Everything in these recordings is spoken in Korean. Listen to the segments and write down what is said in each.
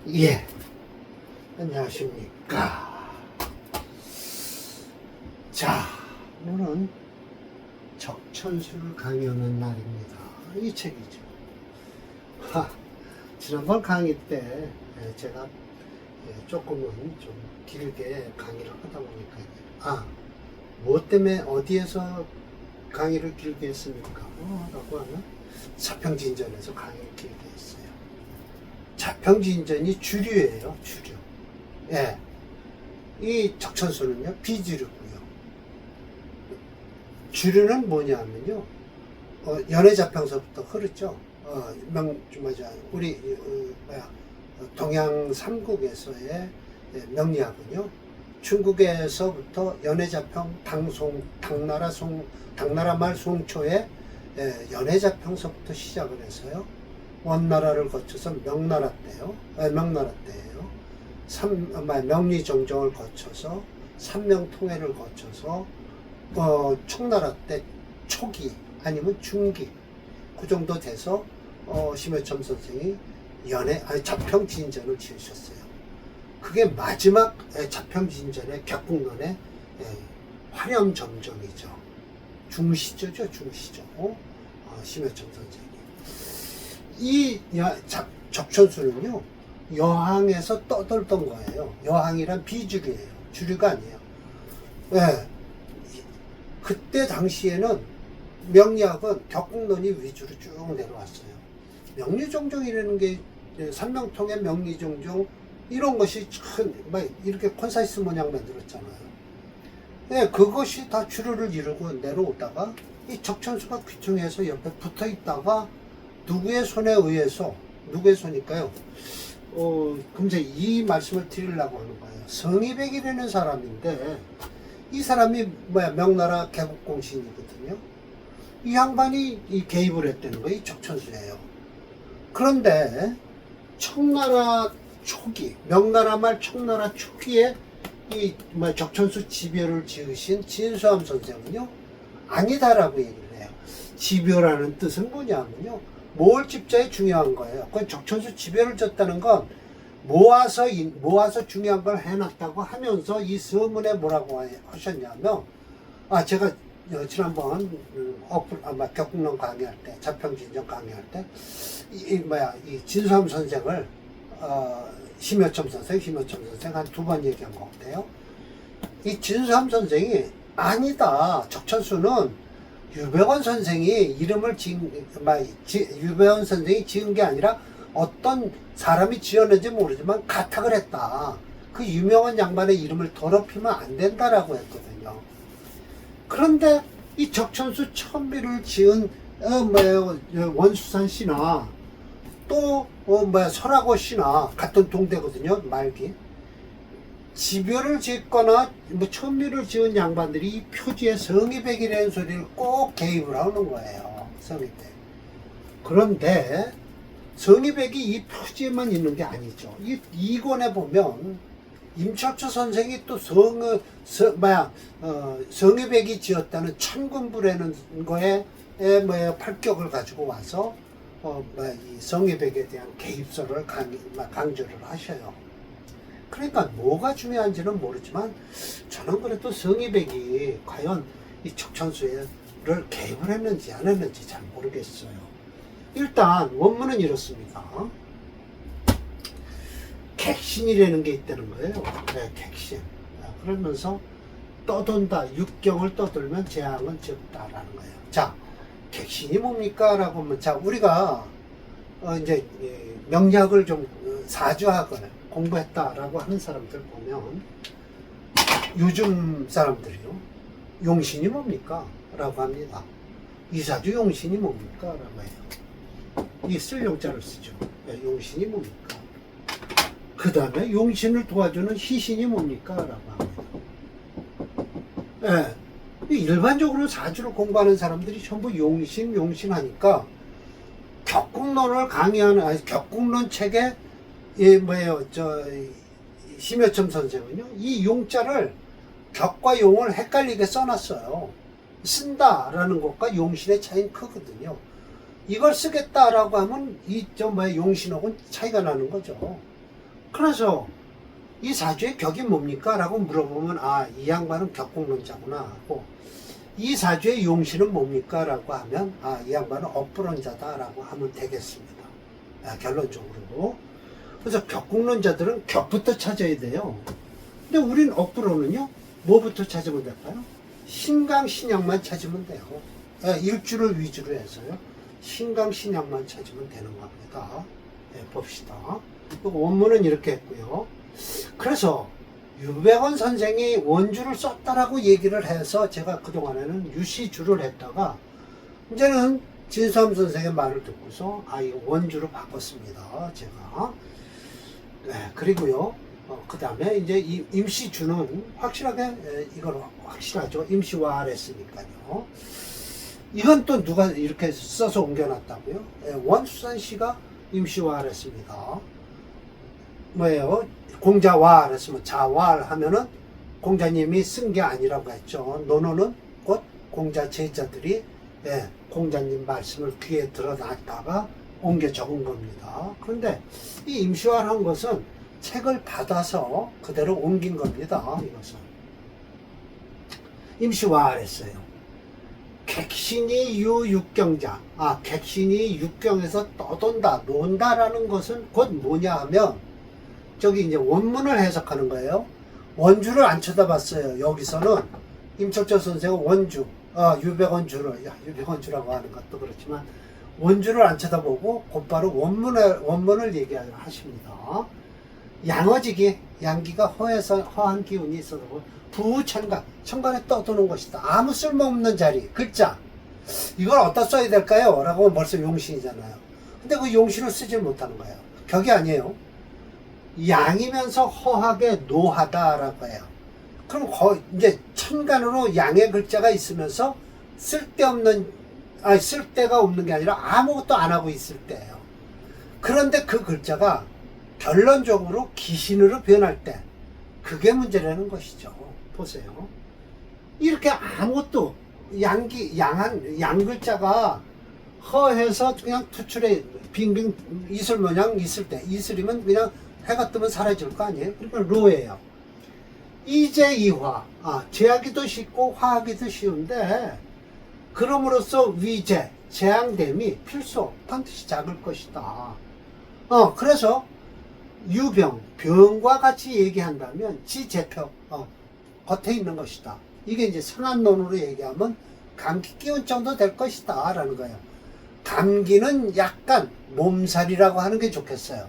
예, 안녕하십니까. 자, 오늘은 적천수를 강의하는 날입니다. 이 책이죠. 지난번 강의 때 제가 조금은 좀 길게 강의를 하다 보니까 뭐 때문에 어디에서 강의를 길게 했습니까? 라고 하면 자평진전에서 강의를 길게 했어요. 자평진전이 주류예요, 주류. 예. 이 적천수는요, 비주류고요. 주류는 뭐냐면요, 연해자평서부터 흐르죠. 우리, 동양 삼국에서의 명리학은요, 중국에서부터 연해자평, 당나라 말 송초에 연해자평서부터 시작을 해서요, 원나라를 거쳐서 명나라 때예요. 명리정정을 거쳐서 삼명통일을 거쳐서 청나라 때 초기 아니면 중기 그 정도 돼서 심여첨 선생이 자평진전을 지으셨어요. 그게 마지막 자평진전의 격국론의 화렴점정이죠. 중시조죠, 중시조. 심여첨 선생이. 이 적천수는요, 여항에서 떠돌던 거예요. 여항이란 비주류예요. 주류가 아니에요. 네. 그때 당시에는 명리학은 격국론이 위주로 쭉 내려왔어요. 명리종종이라는 게 삼명통의 명리종종 이런 것이 이렇게 콘사이스 모양 만들었잖아요. 네, 그것이 다 주류를 이루고 내려오다가 이 적천수가 귀퉁해서 옆에 붙어 있다가 누구의 손일까요? 금세 이 말씀을 드리려고 하는 거예요. 성희백이라는 사람인데, 이 사람이 명나라 개국공신이거든요. 이 양반이 개입을 했다는 거예요. 이 적천수예요. 그런데 청나라 초기, 명나라 말 청나라 초기에 이 적천수 지별을 지으신 진수함 선생은요, 아니다라고 얘기를 해요. 지별하는 뜻은 뭐냐면요, 모을 집자에 중요한 거예요. 그 적천수 지별을 졌다는 건 모아서 중요한 걸 해놨다고 하면서 이 서문에 뭐라고 하셨냐면, 제가 지난번 격국론 강의할 때, 자평진전 강의할 때, 이 진수함 선생을 심여첨 선생 한 두 번 얘기한 것 같아요. 이 진수함 선생이 아니다, 적천수는 유배원 선생이 이름을 유배원 선생이 지은 게 아니라 어떤 사람이 지었는지 모르지만 가탁을 했다. 그 유명한 양반의 이름을 더럽히면 안 된다라고 했거든요. 그런데 이 적천수 천비를 지은 원수산 씨나 또 설하고 씨나 같은 동대거든요. 말기. 지별을 짓거나 천미를 지은 양반들이 이 표지에 성희백이라는 소리를 꼭 개입을 하는 거예요. 성희백. 그런데 성희백이 이 표지에만 있는 게 아니죠. 이 권에 보면 임철초 선생이 또 성희백이 지었다는 천군부라는 거에 팔격을 가지고 와서 이 성희백에 대한 개입설을 강조를 하셔요. 그러니까 뭐가 중요한지는 모르지만 저는 그래도 성희백이 과연 이 적천수를 개입을 했는지 안 했는지 잘 모르겠어요. 일단 원문은 이렇습니다. 객신이라는 게 있다는 거예요. 네, 객신. 그러면서 떠돈다, 육경을 떠돌면 재앙은 적다라는 거예요. 자, 객신이 뭡니까? 라고 하면, 우리가 이제 명리학을 좀 사주학을 공부했다라고 하는 사람들 보면, 요즘 사람들이요, 용신이 뭡니까? 라고 합니다. 이사주 용신이 뭡니까? 라고 해요. 이 쓸 용자를 쓰죠. 용신이 뭡니까? 그 다음에 용신을 도와주는 희신이 뭡니까? 라고 합니다. 일반적으로 사주를 공부하는 사람들이 전부 용신 하니까, 격국론을 강의하는, 격국론 책에 심여첨 선생은요, 이 용자를 격과 용을 헷갈리게 써놨어요. 쓴다라는 것과 용신의 차이는 크거든요. 이걸 쓰겠다라고 하면 용신하고는 차이가 나는 거죠. 그래서 이 사주의 격이 뭡니까? 라고 물어보면 아, 이 양반은 격공론자구나 하고, 이 사주의 용신은 뭡니까? 라고 하면 아, 이 양반은 업불론자다 라고 하면 되겠습니다. 아, 결론적으로. 그래서 격공론자들은 격부터 찾아야 돼요. 근데 우린 업불론은요, 뭐부터 찾으면 될까요? 신강신약만 찾으면 돼요. 예, 일주를 위주로 해서요, 신강신약만 찾으면 되는 겁니다. 예, 봅시다. 원문은 이렇게 했고요. 그래서 유백원 선생이 원주를 썼다라고 얘기를 해서 제가 그동안에는 유시주를 했다가 이제는 진수함 선생의 말을 듣고서 아, 이거 원주로 바꿨습니다. 제가. 네, 그리고요. 그 다음에 이제 이 임시주는 확실하게, 이건 확실하죠. 임시화를 했으니까요. 이건 또 누가 이렇게 써서 옮겨놨다고요? 원수산 씨가 임시화를 했습니다. 뭐예요? 공자왈 했으면 자왈 하면은 공자님이 쓴 게 아니라고 했죠. 논어는 곧 공자 제자들이 공자님 말씀을 귀에 들어놨다가 옮겨 적은 겁니다. 그런데 이 임시화한 것은 책을 받아서 그대로 옮긴 겁니다. 이것은 임시화를 했어요. 객신이 유육경자. 아, 객신이 육경에서 떠돈다, 논다라는 것은 곧 뭐냐 하면 저기 이제 원문을 해석하는 거예요. 원주를 안 쳐다봤어요. 여기서는 임철조 선생은 원주, 유백원주라고 하는 것도 그렇지만 원주를 안 쳐다보고 곧바로 원문을 얘기하십니다. 양어지기, 양기가 허한 기운이 있어서 부천간, 천간에 떠도는 것이다. 아무 쓸모없는 자리, 글자. 이걸 어디다 써야 될까요? 라고 하면 벌써 용신이잖아요. 근데 그 용신을 쓰질 못하는 거예요. 격이 아니에요. 양이면서 허하게 노하다라고 해요. 그럼 이제 천간으로 양의 글자가 있으면서 쓸데가 없는 게 아니라 아무것도 안 하고 있을 때예요. 그런데 그 글자가 결론적으로 기신으로 변할 때 그게 문제라는 것이죠. 보세요. 이렇게 아무것도 양 글자가 허해서 그냥 투출해 빙빙 이슬 모양 있을 때, 이슬이면 그냥 해가 뜨면 사라질 거 아니에요? 그러니까 로예요. 이재이화, 제하기도 쉽고 화하기도 쉬운데 그럼으로써 위재, 재앙됨이 필수, 반드시 작을 것이다. 그래서 유병, 병과 같이 얘기한다면 지재표, 겉에 있는 것이다. 이게 이제 상한론으로 얘기하면 감기 기운 정도 될 것이다 라는 거예요. 감기는 약간 몸살이라고 하는 게 좋겠어요.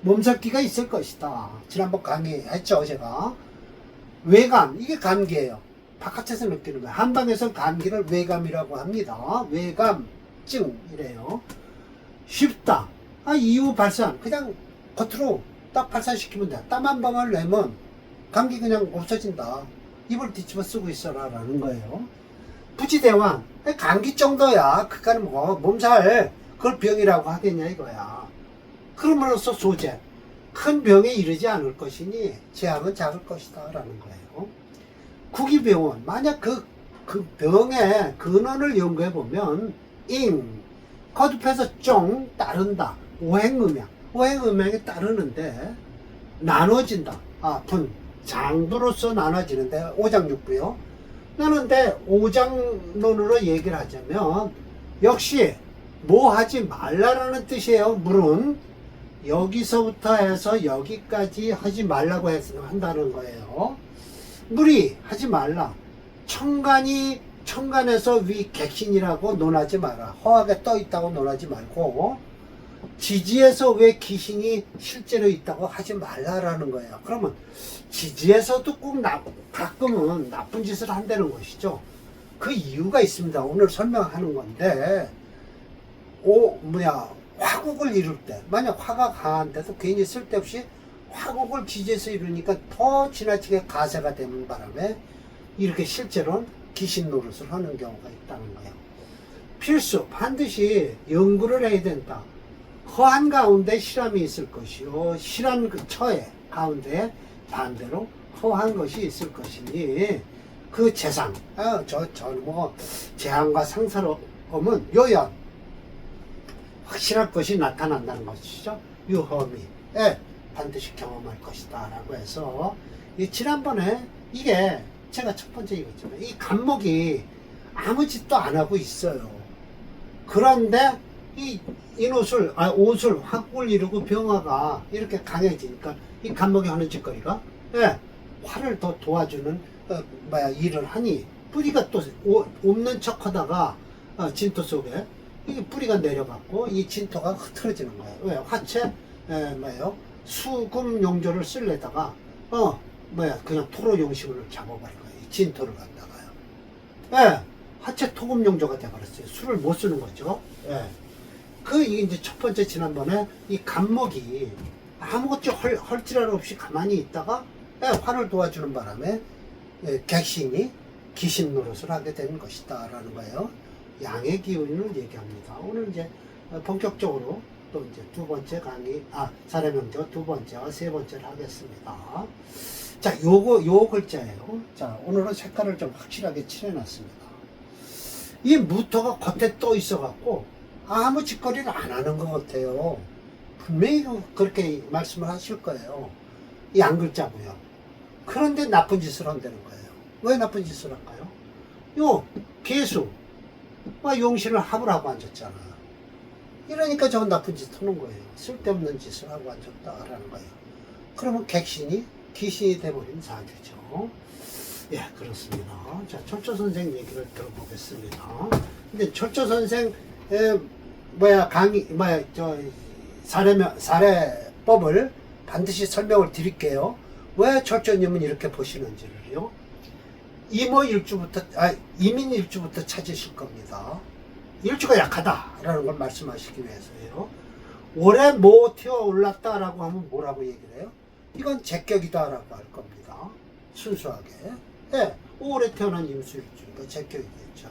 몸살기가 있을 것이다. 지난번 강의했죠, 제가. 외감, 이게 감기예요. 바깥에서 느끼는 거예요. 한방에서 감기를 외감이라고 합니다. 외감증이래요. 쉽다. 이후 발산, 그냥 겉으로 딱 발산시키면 돼. 땀 한 방울 내면 감기 그냥 없어진다. 입을 뒤집어 쓰고 있어라 라는 거예요. 부지대왕, 감기 정도야. 그까는 뭐 몸살, 그걸 병이라고 하겠냐 이거야. 그럼으로써 소재, 큰 병에 이르지 않을 것이니 재앙은 작을 것이다 라는 거예요. 구기병원, 만약 그 병의 근원을 연구해 보면 거듭해서 쫑 따른다. 오행음양에 따르는데 나눠진다. 분, 장부로서 나눠지는데 오장육부요. 나는데 오장론으로 얘기를 하자면 역시 뭐 하지 말라라는 뜻이에요. 물은 여기서부터 해서 여기까지 하지 말라고 한다는 거예요. 물이 하지 말라. 천간에서 위 객신이라고 논하지 마라. 허하게 떠 있다고 논하지 말고 지지에서 왜 기신이 실제로 있다고 하지 말라라는 거예요. 그러면 지지에서도 꼭 가끔은 나쁜 짓을 한다는 것이죠. 그 이유가 있습니다. 오늘 설명하는 건데 화국을 이룰 때, 만약 화가 강한데도 괜히 쓸데없이 화국을 지지에서 이루니까 더 지나치게 가세가 되는 바람에 이렇게 실제로는 기신 노릇을 하는 경우가 있다는 거예요. 필수, 반드시 연구를 해야 된다. 허한 가운데 실함이 있을 것이요, 실한 그 처에 가운데 반대로 허한 것이 있을 것이니 그 재상, 재앙과 상사로움은 요연, 확실할 것이 나타난다는 것이죠. 유허미. 반드시 경험할 것이다 라고 해서 지난번에 이게 제가 첫 번째 얘기했지만 이 간목이 아무 짓도 안 하고 있어요. 그런데 이 인옷을 옷을 화국을 이루고 병화가 이렇게 강해지니까 이 간목이 하는 짓거리가 화를 더 도와주는 일을 하니 뿌리가 또 없는 척 하다가 진토 속에 이 뿌리가 내려갔고 이 진토가 흐트러지는 거예요. 왜? 화채 수금 용조를 쓸려다가 그냥 토로 용식을 잡아버린 거예요. 이 진토를 갖다가요. 화채 토금 용조가 돼버렸어요. 술을 못 쓰는 거죠. 이게 이제 첫 번째 지난번에 이 간목이 아무것도 헐지랄 없이 가만히 있다가 화를 도와주는 바람에 객신이 기신 노릇을 하게 되는 것이다 라는 거예요. 양의 기운을 얘기합니다. 오늘 이제 본격적으로 또 이제 두 번째 강의, 사례명제 두 번째와 세 번째를 하겠습니다. 자, 요 글자예요. 자, 오늘은 색깔을 좀 확실하게 칠해놨습니다. 이 무토가 겉에 떠 있어갖고 아무 짓거리를 안 하는 것 같아요. 분명히 그렇게 말씀을 하실 거예요. 이 양 글자고요. 그런데 나쁜 짓을 한다는 거예요. 왜 나쁜 짓을 할까요? 요 개수 용신을 합을 하고 앉았잖아. 이러니까 저건 나쁜 짓 하는 거예요. 쓸데없는 짓을 하고 앉았다라는 거예요. 그러면 객신이 기신이 돼버린 사주죠. 예, 그렇습니다. 자, 철조 선생 얘기를 들어보겠습니다. 근데 철조 선생 사례법을 반드시 설명을 드릴게요. 왜 철조님은 이렇게 보시는지를요. 이민일주부터 찾으실 겁니다. 일주가 약하다라는 걸 말씀하시기 위해서요. 올해 뭐 튀어 올랐다라고 하면 뭐라고 얘기를 해요? 이건 제격이다라고 할 겁니다. 순수하게. 올해 태어난 임수일주니까 제격이겠죠.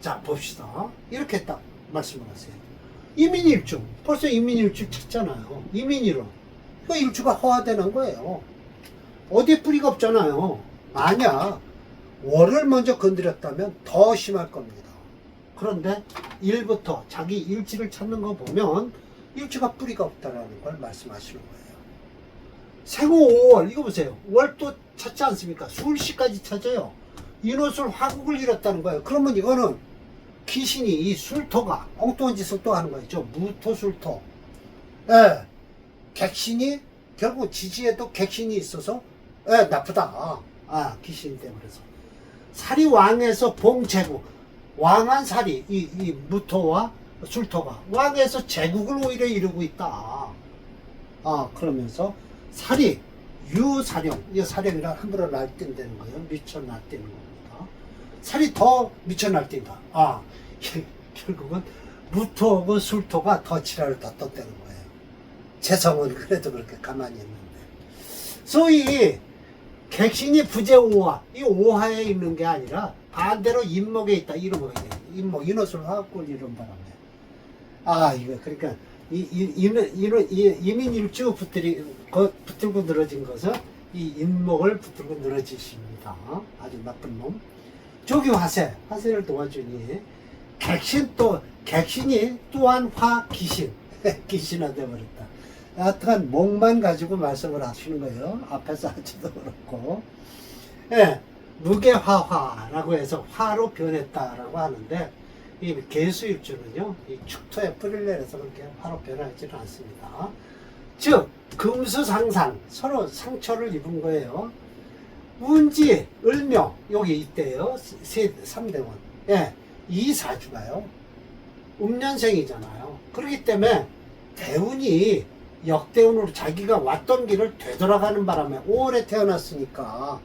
자, 봅시다. 이렇게 딱 말씀을 하세요. 이민일주. 벌써 이민일주 찾잖아요. 이민일은. 이거 일주가 허화되는 거예요. 어디에 뿌리가 없잖아요. 만약 월을 먼저 건드렸다면 더 심할 겁니다. 그런데 일부터 자기 일지를 찾는 거 보면 일주가 뿌리가 없다라는 걸 말씀하시는 거예요. 생후 5월 이거 보세요. 월도 찾지 않습니까? 술시까지 찾아요. 인옷을 화국을 잃었다는 거예요. 그러면 이거는 귀신이 이 술토가 엉뚱한 짓을 또 하는 거죠. 무토술토. 객신이 결국 지지에도 객신이 있어서 나쁘다. 귀신이 되버려서 살이 왕에서 봉제국 왕한 살이 이 무토와 술토가 왕에서 제국을 오히려 이루고 있다. 그러면서 살이 유사령, 이 사령이라 함부로 날뛴다는 거예요. 미쳐 날뛰는 겁니다. 살이 더 미쳐 날뛴다. 결국은 무토하고 술토가 더 지랄을 더 떴다는 거예요. 재성은 그래도 그렇게 가만히 있는데. 소위 객신이 부재오화, 이 오화에 있는 게 아니라 반대로 인목에 있다. 이런 거예요. 인목, 인옷을 화학골 이런 바람에. 이거 그러니까 이민일주 붙들고 늘어진 것은 이 인목을 붙들고 늘어지십니다. 아주 나쁜 놈. 조기화세를 도와주니 객신이 또한 화귀신 귀신화 되어버렸다. 하여튼 목만 가지고 말씀을 하시는 거예요. 앞에서 하지도 그렇고. 무게화화라고 해서 화로 변했다라고 하는데 이 개수일주는요, 이 축토에 뿌리를 내려서 그렇게 화로 변하지는 않습니다. 즉 금수상상 서로 상처를 입은 거예요. 운지, 을묘 여기 있대요. 3대원. 이 사주가요. 음년생이잖아요. 그렇기 때문에 대운이 역대운으로 자기가 왔던 길을 되돌아가는 바람에 5월에 태어났으니까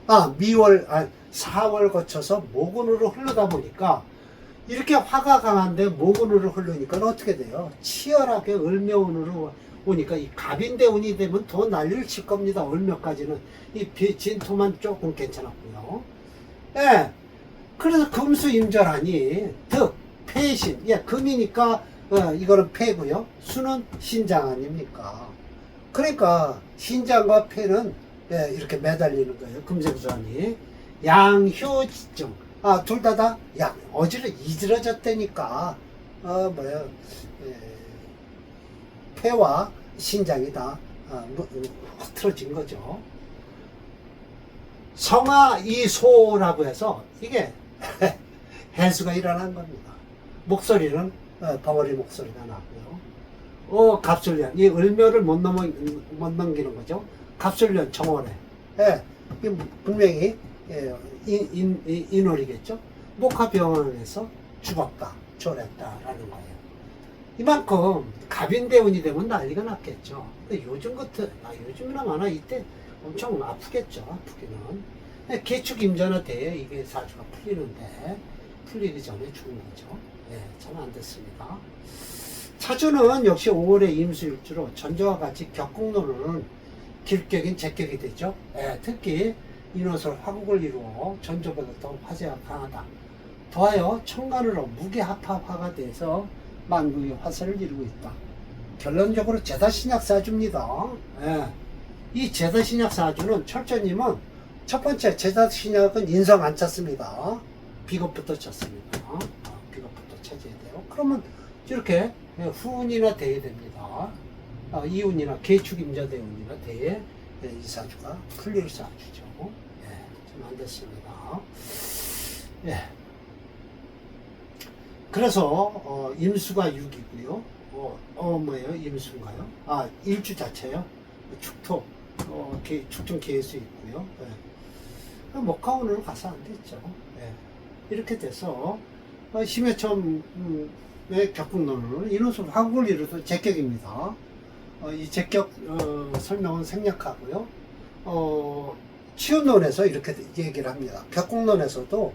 4월 거쳐서 모근으로 흐르다 보니까 이렇게 화가 강한데 모근으로 흐르니까 어떻게 돼요? 치열하게 을묘운으로 오니까 이 갑인대운이 되면 더 난리를 칠 겁니다. 을묘까지는 이 진토만 조금 괜찮았고요. 그래서 금수임절하니 득, 패신, 금이니까 이거는 패고요. 수는 신장 아닙니까? 그러니까 신장과 패는 이렇게 매달리는 거예요. 금생수환이. 양효지증. 둘 다 이질어졌다니까. 패와 신장이 다 흐트러진 거죠. 성하이소라고 해서 이게 해수가 일어난 겁니다. 목소리는 벙어리 목소리가 나고요. 갑술련, 이 을묘를 못 넘기는 거죠. 갑술련 정원에. 이게 분명히 인월이겠죠. 목화병원에서 죽었다, 졸했다라는 거예요. 이만큼 갑인대운이 되면 난리가 났겠죠. 근데 요즘이나 마나 이때 엄청 아프겠죠. 아프기는. 개축임자나 돼야 이게 사주가 풀리는데 풀리기 전에 죽는 거죠. 참 안 됐습니다. 사주는 역시 5월의 임수일주로 전조와 같이 격국노는 길격인 제격이 되죠. 특히 인호설 화국을 이루어 전조보다 더 화제가 강하다. 더하여 천간으로 무게합합화가 돼서 만국의 화세를 이루고 있다. 결론적으로 제다신약사주입니다. 이 제다신약사주는 철저님은 첫 번째 제다신약은 인성 안 찼습니다. 비겁부터 찼습니다. 비겁부터 찾아야 돼요. 그러면 이렇게 후운이나 대에 됩니다. 이운이나 개축임자 대운이나 대에 이 사주가 풀릴 사주죠. 좀 안 됐습니다. 그래서 임수가 6이고요. 뭐예요? 임수인가요? 일주 자체요. 축토, 축중 계수 있고요. 목화운으로 가서 안 됐죠. 이렇게 돼서 심해첨의 격국론은 인호술 화국을 이루어서 제격입니다. 이 제격 설명은 생략하고요. 치운론에서 이렇게 얘기를 합니다. 격국론에서도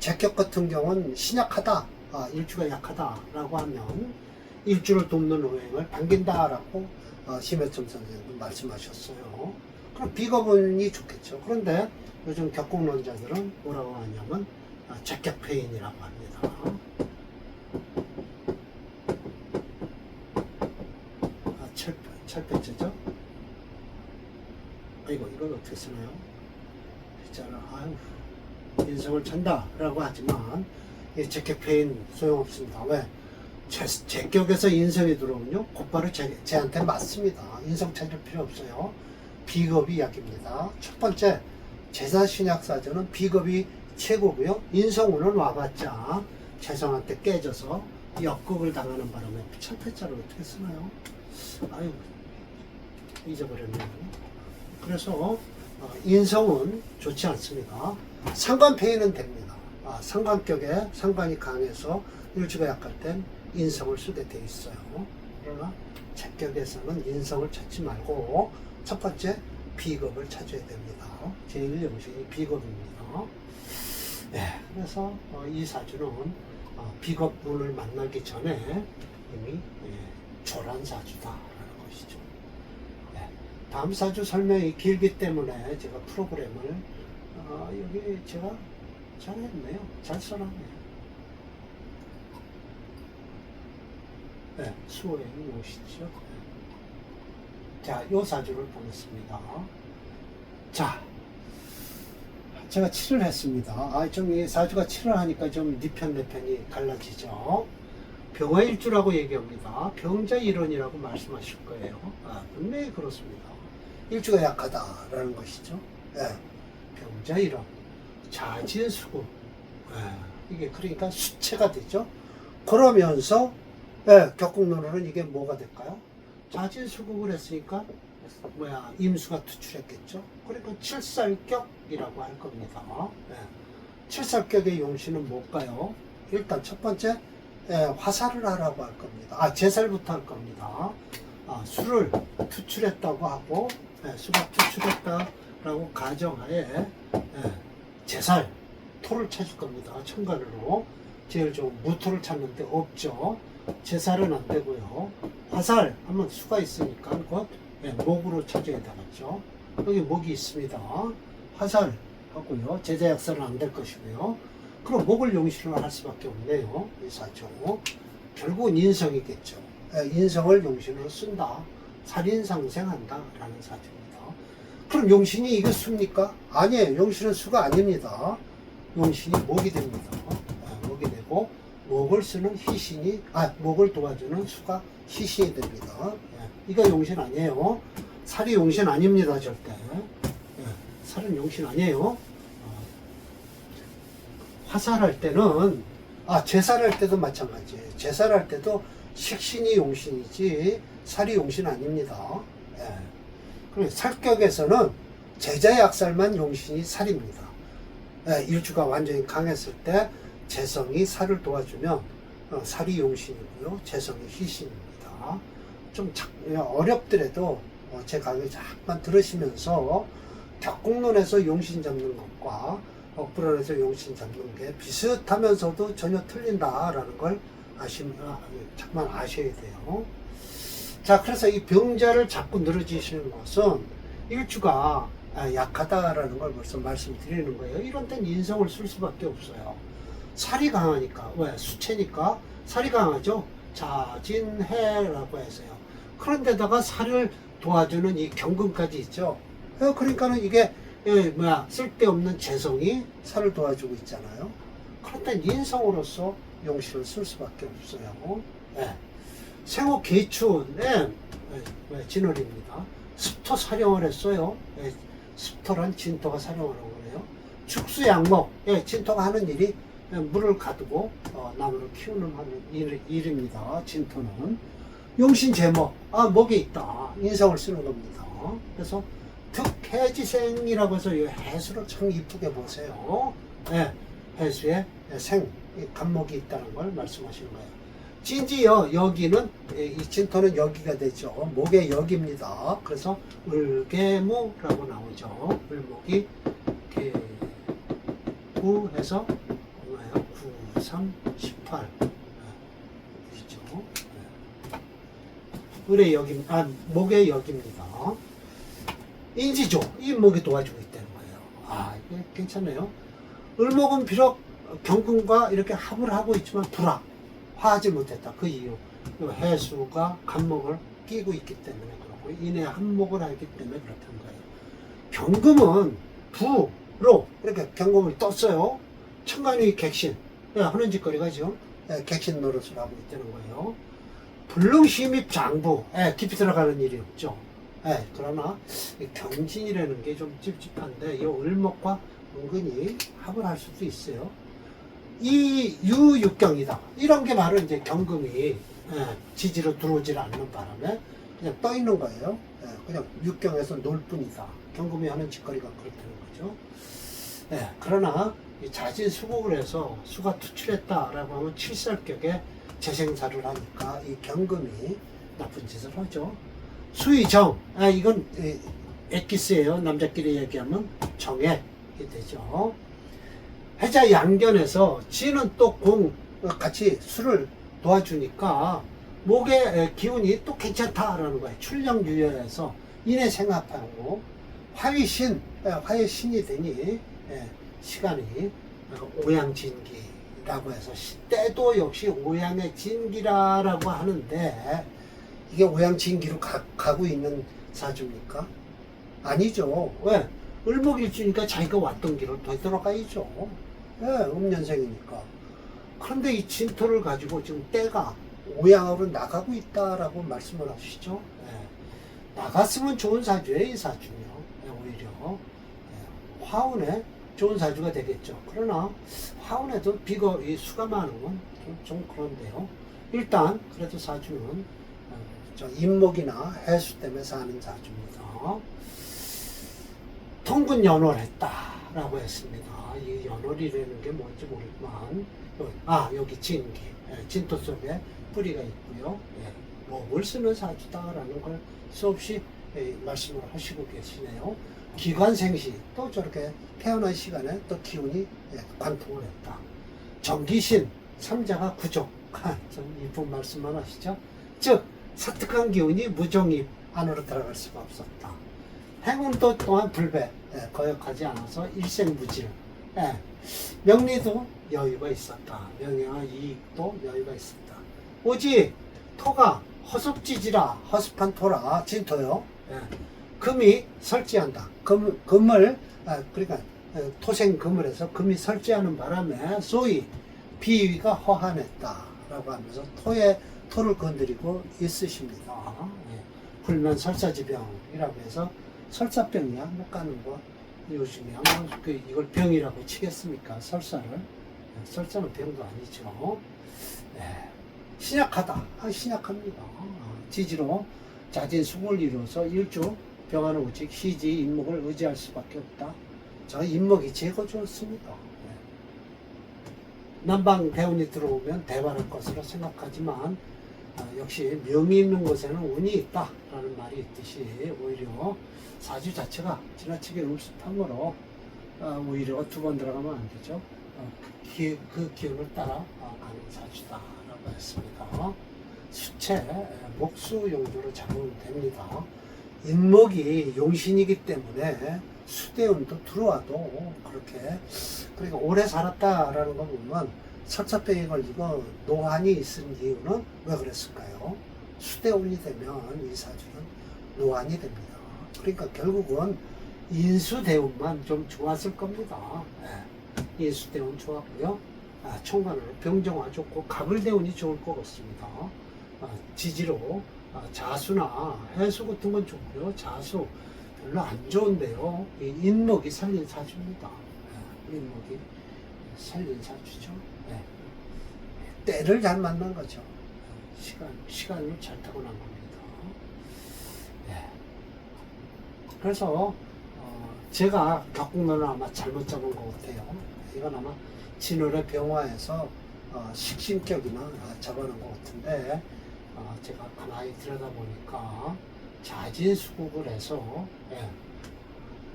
제격 같은 경우는 신약하다, 일주가 약하다라고 하면 일주를 돕는 오행을 반긴다라고 심해첨 선생님도 말씀하셨어요. 그럼 비거분이 좋겠죠. 그런데 요즘 격국론자들은 뭐라고 하냐면 제격폐인이라고 합니다. 철폐제죠. 아이고, 이걸 어떻게 쓰나요? 있잖아. 인성을 찬다라고 하지만 제격폐인 소용없습니다. 왜? 제격에서 인성이 들어오면요, 곧바로 쟤한테 맞습니다. 인성 찾을 필요 없어요. 비겁이 약입니다. 첫 번째, 제사신약사주는 비겁이 최고고요. 인성운은 와봤자 재성한테 깨져서 역극을 당하는 바람에 철폐자를 어떻게 쓰나요? 아유, 잊어버렸네요. 그래서 인성은 좋지 않습니다. 상관폐인은 됩니다. 상관격에 상관이 강해서 일주가 약할 땐 인성을 쓰게 돼 있어요. 그러나 제격에서는 인성을 찾지 말고 첫 번째 비겁을 찾아야 됩니다. 제1영신이 비겁입니다. 그래서 이 사주는 비겁운을 만나기 전에 이미 조란 사주다라는 것이죠. 다음 사주 설명이 길기 때문에 제가 프로그램을 여기 제가 잘했네요. 잘 써놨네요. 수호행이 오시죠. 자, 요 사주를 보겠습니다. 자, 제가 7을 했습니다. 좀 이 사주가 7을 하니까 좀 네 편, 내 편이 갈라지죠. 병화일주라고 얘기합니다. 병자일원이라고 말씀하실 거예요. 분명히 그렇습니다. 일주가 약하다라는 것이죠. 병자일원, 자진수구. 이게 그러니까 수체가 되죠. 그러면서 격국론으로는 이게 뭐가 될까요? 자진수국을 했으니까 임수가 투출했겠죠. 그러니까 칠살격이라고 할 겁니다. 칠살격의 용신은 뭘까요? 일단 첫 번째 화살을 하라고 할 겁니다. 제살부터 할 겁니다. 수를 투출했다고 하고 수가 투출했다라고 가정하에 제살 토를 찾을 겁니다. 천간으로 제일 좋은 무토를 찾는데 없죠. 제살은 안 되고요. 화살 하면 수가 있으니까 곧 목으로 찾아야 되겠죠. 여기 목이 있습니다. 화살 하고요. 제자약살은 안 될 것이고요. 그럼 목을 용신으로 할 수밖에 없네요. 이 사주. 결국은 인성이겠죠. 인성을 용신으로 쓴다. 살인상생한다. 라는 사주입니다. 그럼 용신이 이게 수입니까? 아니에요. 용신은 수가 아닙니다. 용신이 목이 됩니다. 목이 되고, 목을 쓰는 희신이, 목을 도와주는 수가 희신이 됩니다. 이거 용신 아니에요. 살이 용신 아닙니다, 절대. 예, 살은 용신 아니에요. 화살할 때는, 제살할 때도 마찬가지예요. 제살할 때도 식신이 용신이지 살이 용신 아닙니다. 예. 그리고 살격에서는 제자의 악살만 용신이 살입니다. 예, 일주가 완전히 강했을 때 재성이 살을 도와주면 살이 용신이고요. 재성이 희신입니다. 좀 어렵더라도 제 강의 잠깐 들으시면서 격국론에서 용신 잡는 것과 억불론에서 용신 잡는 게 비슷하면서도 전혀 틀린다라는 걸 잠깐 아셔야 돼요. 자, 그래서 이 병자를 자꾸 늘어지시는 것은 일주가 약하다라는 걸 벌써 말씀드리는 거예요. 이런 때는 인성을 쓸 수밖에 없어요. 살이 강하니까, 왜? 수체니까 살이 강하죠. 자진해라고 해서요. 그런데다가 살을 도와주는 이 경금까지 있죠. 그러니까는 이게 쓸데없는 재성이 살을 도와주고 있잖아요. 그런데 인성으로서 용신을 쓸 수밖에 없어요. 생호 개춘에 진월입니다. 습토 사령을 했어요. 습토란 진토가 사령을 하고 그래요. 축수양목, 진토가 하는 일이 물을 가두고 나무를 키우는 하는 일입니다. 진토는 용신 제목, 목에 있다. 인성을 쓰는 겁니다. 그래서 득해지생이라고 해서 이 해수를 참 이쁘게 보세요. 해수에 생, 간목이 있다는 걸 말씀하시는 거예요. 진지여, 여기는, 이 진토는 여기가 되죠. 목의 여기입니다. 그래서 을개무라고 나오죠. 을목이 개구 해서 얼마예요? 9, 3, 18. 그렇죠. 을의 여기, 목의 여기입니다. 인지조, 이 목이 도와주고 있다는 거예요. 이게 괜찮아요. 을목은 비록 경금과 이렇게 합을 하고 있지만 화하지 못했다. 그 이유, 해수가 간목을 끼고 있기 때문에 그렇고 인해 한목을 하기 때문에 그렇다는 거예요. 경금은 부로 이렇게 경금을 떴어요. 천간이 객신, 하는 짓거리가 지금 객신 노릇을 하고 있다는 거예요. 불능심입 장부, 깊이 들어가는 일이 없죠. 그러나 경진이라는 게 좀 찝찝한데 이 을목과 은근히 합을 할 수도 있어요. 이 유육경이다. 이런 게 바로 이제 경금이 지지로 들어오질 않는 바람에 그냥 떠 있는 거예요. 그냥 육경에서 놀 뿐이다. 경금이 하는 짓거리가 그렇다는 거죠. 그러나 자진 수국을 해서 수가 투출했다라고 하면 칠살격에 재생사를 하니까 이 경금이 나쁜 짓을 하죠. 수의정, 이건 엑기스예요. 남자끼리 얘기하면 정액이 되죠. 해자 양견에서 지는 또 같이 수를 도와주니까 목의 기운이 또 괜찮다라는 거예요. 출령유여해서 인해 생합하고 화의신, 화의신이 되니 시간이 오양진기라고 해서 때도 역시 오양의 진기라고 하는데 이게 오양진기로 가고 있는 사주입니까? 아니죠. 왜? 을목일주니까 자기가 왔던 길을 되돌아가야죠. 음년생이니까. 그런데 이 진토를 가지고 지금 때가 오양으로 나가고 있다라고 말씀을 하시죠. 나갔으면 좋은 사주예요, 이 사주는요. 오히려 화운에 좋은 사주가 되겠죠. 그러나 화운에도 이 수가 많은 건 좀 그런데요. 일단 그래도 사주는 인목이나 해수 때문에 사는 사주입니다. 통근 연월했다라고 했습니다. 이 연월이라는 게 뭔지 모르지만 여기 진기, 진토 속에 뿌리가 있고요. 목을 쓰는 사주다라는 걸 수없이 말씀을 하시고 계시네요. 기관생시, 또 저렇게 태어난 시간에 또 기운이 관통을 했다. 정기신, 삼자가 구족, 좀 이쁜 말씀만 하시죠. 즉 사특한 기운이 무정입 안으로 들어갈 수가 없었다. 행운도 또한 불배, 거역하지 않아서 일생무질, 명리도 여유가 있었다. 명예와 이익도 여유가 있었다. 오직 토가 허습지지라, 허습한 토라, 진토요. 금이 설지한다. 금을 그러니까 토생금을 해서 금이 설지하는 바람에 소위 비위가 허한했다라고 하면서 토를 건드리고 있으십니다. 불면 설사지병이라고 해서 설사병이야 못 가는 거 요즘에 이걸 병이라고 치겠습니까? 설사를. 설사는 병도 아니죠. 네. 신약하다. 신약합니다. 지지로 자진수급을 이루어서 일주 병화는 오직 희지 인목을 의지할 수밖에 없다. 저 인목이 제거 좋습니다. 네. 남방 대운이 들어오면 대발할 것으로 생각하지만 역시 명이 있는 곳에는 운이 있다라는 말이 있듯이 오히려 사주 자체가 지나치게 음습함으로 오히려 두 번 들어가면 안 되죠. 그 기운을 따라 가는 사주다라고 했습니다. 수체, 목수 용도로 잡으면 됩니다. 인목이 용신이기 때문에 수대운도 들어와도 그렇게 그러니까 오래 살았다라는 거 보면 설사병에 걸리고 노환이 있은 이유는 왜 그랬을까요? 수대운이 되면 이 사주는 노환이 됩니다. 그러니까 결국은 인수대운만 좀 좋았을 겁니다. 네. 인수대운 좋았고요. 총괄으로 병정화 좋고 갑을대운이 좋을 것 같습니다. 지지로 자수나 해수 같은 건 좋고요. 자수 별로 안 좋은데요. 인목이 살린 사주입니다. 네. 인목이 살린 사주죠. 네. 때를 잘 만난 거죠. 시간을 잘 타고난 겁니다. 네. 그래서 제가 격국론을 아마 잘못 잡은 것 같아요. 이건 아마 진월의 병화에서 식신격이나 잡아놓은 것 같은데 제가 가만히 들여다보니까 자진수급을 해서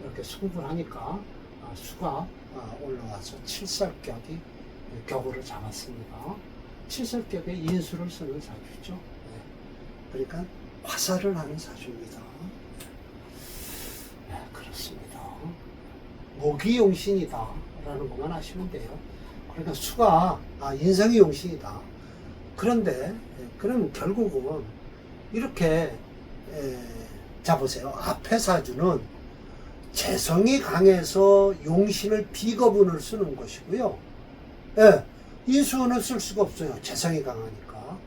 이렇게 수급을 하니까 수가 올라와서 칠살격이 격으로 잡았습니다. 칠살격에 인수를 쓰는 사주죠. 그러니까 화살을 하는 사주입니다. 네, 그렇습니다. 목이 용신이다 라는 것만 아시면 돼요. 그러니까 수가 인성이 용신이다. 그런데 그럼 결국은 이렇게 자보세요. 앞에 사주는 재성이 강해서 용신을 비거분을 쓰는 것이고요. 인수는 쓸 수가 없어요. 재성이 강하니까.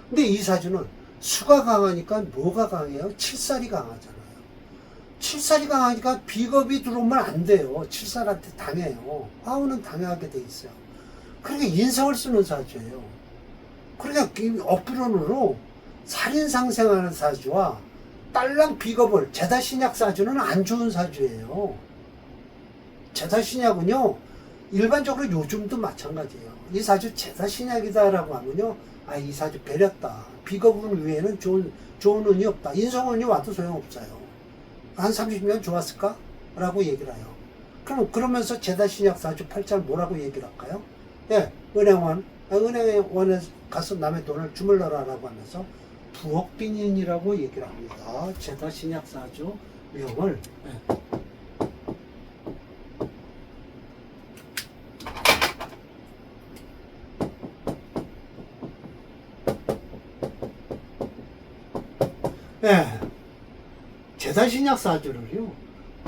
근데 이 사주는 수가 강하니까 뭐가 강해요? 칠살이 강하잖아요. 칠살이 강하니까 비겁이 들어오면 안 돼요. 칠살한테 당해요. 화우는 당하게 돼 있어요. 그러니까 인성을 쓰는 사주예요. 그러니까 억부론으로 살인상생하는 사주와 딸랑 비겁을 제다신약 사주는 안 좋은 사주예요. 제다신약은요 일반적으로 요즘도 마찬가지예요. 이 사주 제다신약이다라고 하면요 이 사주 배렸다. 비겁은 위에는 좋은 운이 없다. 인성운이 와도 소용없어요. 한 30년 좋았을까? 라고 얘기를 해요. 그러면서 제다신약 사주 팔자를 뭐라고 얘기를 할까요? 은행원에 가서 남의 돈을 주물러라라고 하면서 부엌빈인이라고 얘기를 합니다. 제다신약 사주 명을 제다신약 사주를요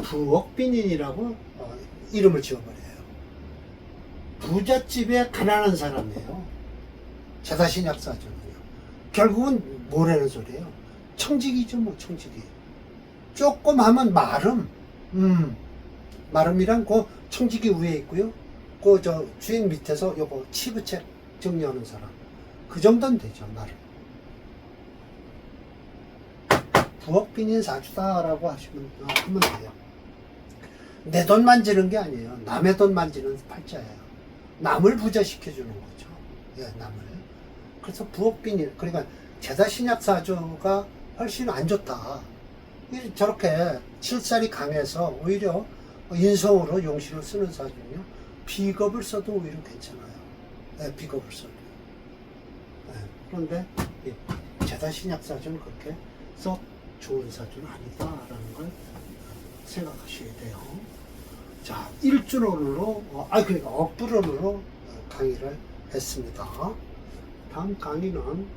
부엌빈인이라고 이름을 지어버려요. 부잣집에 가난한 사람이에요. 제다신약 사주는요. 결국은 뭐라는 소리예요? 청직이죠, 뭐 청직이. 조금 하면 마름. 마름이란 그 청직이 위에 있고요. 그 주인 밑에서 요거 치부책 정리하는 사람. 그 정도는 되죠, 마름. 부엌빈인 사주다라고 하면 돼요. 내 돈 만지는 게 아니에요. 남의 돈 만지는 팔자예요. 남을 부자시켜주는 거죠. 남을. 그래서 부엌빈인, 그러니까 제다신약 사주가 훨씬 안 좋다. 저렇게 칠살이 강해서 오히려 인성으로 용신을 쓰는 사주는요. 비겁을 써도 오히려 괜찮아요. 비겁을 써도. 그런데 제다신약 사주는 그렇게 썩 좋은 사주는 아니다라는 걸 생각하셔야 돼요. 자, 일주론으로, 그러니까 억부론으로 강의를 했습니다. 다음 강의는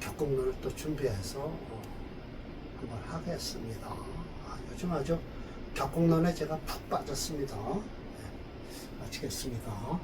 격국론을 또 준비해서 한번 하겠습니다. 요즘 아주 격국론에 제가 푹 빠졌습니다. 마치겠습니다.